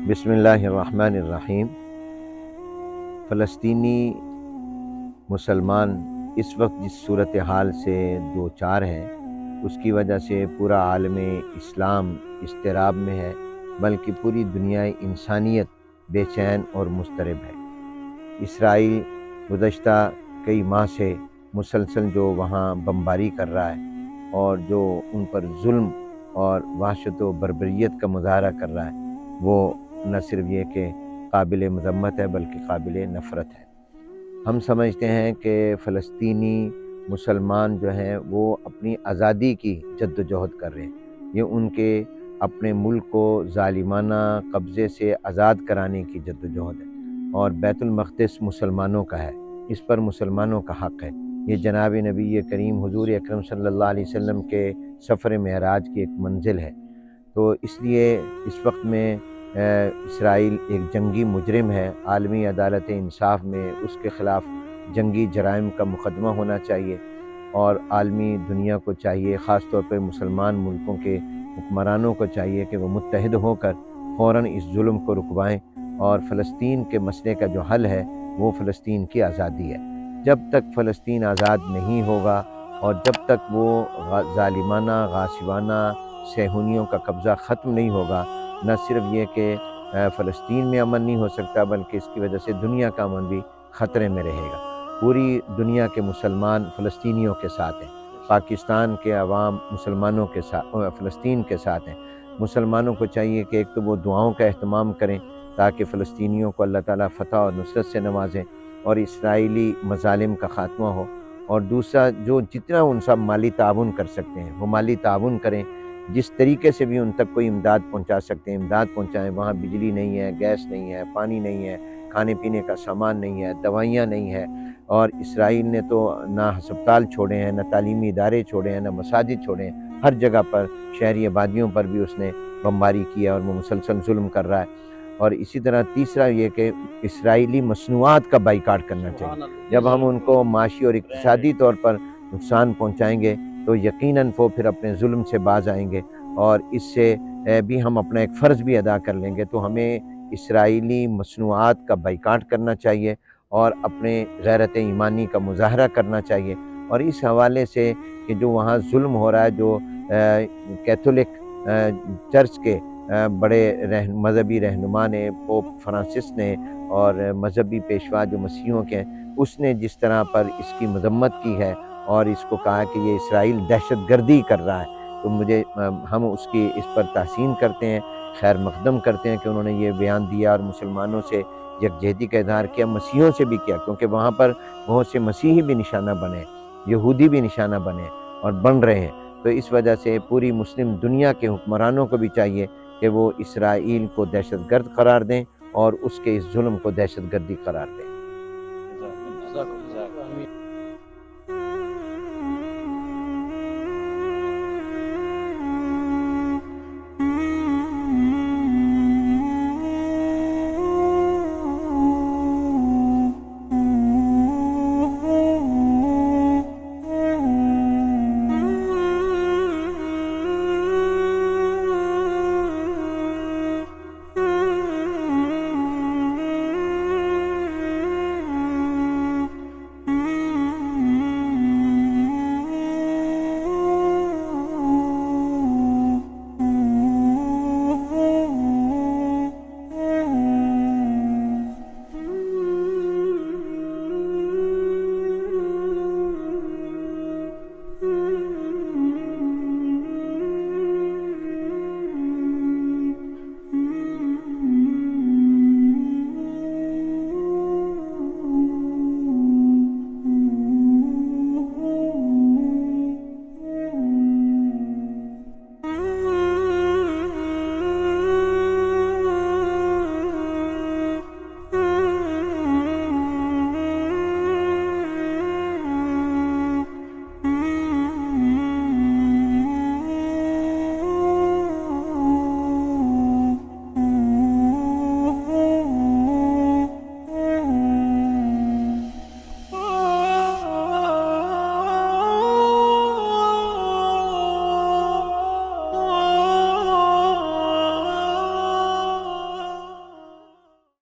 बिस्मिल्लाहिर्रहमानिर्रहीम। फ़लस्तीनी मुसलमान इस वक्त जिस सूरत हाल से दो चार हैं, उसकी वजह से पूरा आलम इस्लाम इज़्तिराब में है, बल्कि पूरी दुनिया इंसानियत बेचैन और मुज़तरब है। इसराइल गुज़श्ता कई माह से मुसलसल जो वहाँ बमबारी कर रहा है और जो उन पर जुल्म और वहशत व बर्बरियत का मुज़ाहरा कर रहा है, वो न सिर्फ ये कि काबिल मज़म्मत है बल्कि काबिल नफ़रत है। हम समझते हैं कि फ़लस्तीनी मुसलमान जो हैं वो अपनी आज़ादी की जद्दोजहद कर रहे हैं। ये उनके अपने मुल्क को ज़ालिमाना कब्ज़े से आज़ाद कराने की जद्दोजहद है और बैतुल मक़दिस मुसलमानों का है, इस पर मुसलमानों का हक़ है। ये जनाब नबी करीम हुज़ूर अकरम सल्लल्लाहु अलैहि वसल्लम के सफ़र मेराज की एक मंजिल है। तो इसलिए इस वक्त में इसराइल एक जंगी मुजरिम है। आलमी अदालत इंसाफ में उसके ख़िलाफ़ जंगी जराइम का मुकदमा होना चाहिए और आलमी दुनिया को चाहिए, ख़ास तौर पर मुसलमान मुल्कों के हुक्मरानों को चाहिए कि वो मुत्तहिद होकर फ़ौरन इस जुल्म को रुकवाएँ और फ़लस्तीन के मसले का जो हल है वो फ़लस्तीन की आज़ादी है। जब तक फ़लस्तीन आज़ाद नहीं होगा और जब तक वो ज़ालिमाना गासिबाना सेहूनियों का कब्ज़ा ख़त्म नहीं होगा, न सिर्फ ये कि फ़लस्तीन में अमन नहीं हो सकता बल्कि इसकी वजह से दुनिया का अमन भी ख़तरे में रहेगा। पूरी दुनिया के मुसलमान फ़लस्तीनियों के साथ हैं, पाकिस्तान के अवाम मुसलमानों के साथ फ़लस्तीन के साथ हैं। मुसलमानों को चाहिए कि एक तो वो दुआओं का अहतमाम करें ताकि फ़लस्तीनियों को अल्लाह ताला फ़तह और नुसरत से नवाजें और इसराइली मज़ालिम का ख़ात्मा हो, और दूसरा जो जितना उनसा माली ताउन कर सकते हैं वो माली ताउन करें। जिस तरीके से भी उन तक कोई इमदाद पहुंचा सकते हैं इमदाद पहुंचाएं। वहाँ बिजली नहीं है, गैस नहीं है, पानी नहीं है, खाने पीने का सामान नहीं है, दवाइयाँ नहीं है, और इसराइल ने तो ना हस्पताल छोड़े हैं, ना तालीमी इदारे छोड़े हैं, ना मसाजिद छोड़े हैं। हर जगह पर शहरी आबादियों पर भी उसने बमबारी किया और वो मुसलसल जुल्म कर रहा है। और इसी तरह तीसरा ये कि इसराइली मसनूआत का बाइकाट करना चाहिए। जब हम उनको माशी और इक़्तिसादी तौर पर नुकसान पहुँचाएँगे तो यकीनन वो फिर अपने जुल्म से बाज आएंगे और इससे भी हम अपना एक फ़र्ज़ भी अदा कर लेंगे। तो हमें इसराइली मसनूआत का बाइकाट करना चाहिए और अपने गैरत ईमानी का मुज़ाहरा करना चाहिए। और इस हवाले से कि जो वहाँ जुल्म हो रहा है, जो कैथोलिक चर्च के बड़े मज़हबी रहनुमा ने, पोप फ्रांसिस ने, और मज़हबी पेशवा जो मसीहों के हैं, उसने जिस तरह पर इसकी मज़म्मत की है और इसको कहा कि ये इसराइल दहशतगर्दी कर रहा है, तो हम उसकी इस पर तहसीन करते हैं, खैर मकदम करते हैं कि उन्होंने ये बयान दिया और मुसलमानों से यकजहती का इज़हार किया, मसीहों से भी किया, क्योंकि वहाँ पर बहुत से मसीही भी निशाना बने, यहूदी भी निशाना बने और बन रहे हैं। तो इस वजह से पूरी मुस्लिम दुनिया के हुक्मरानों को भी चाहिए कि वो इसराइल को दहशतगर्द करार दें और उसके इस जुल्म को दहशतगर्दी करार दें।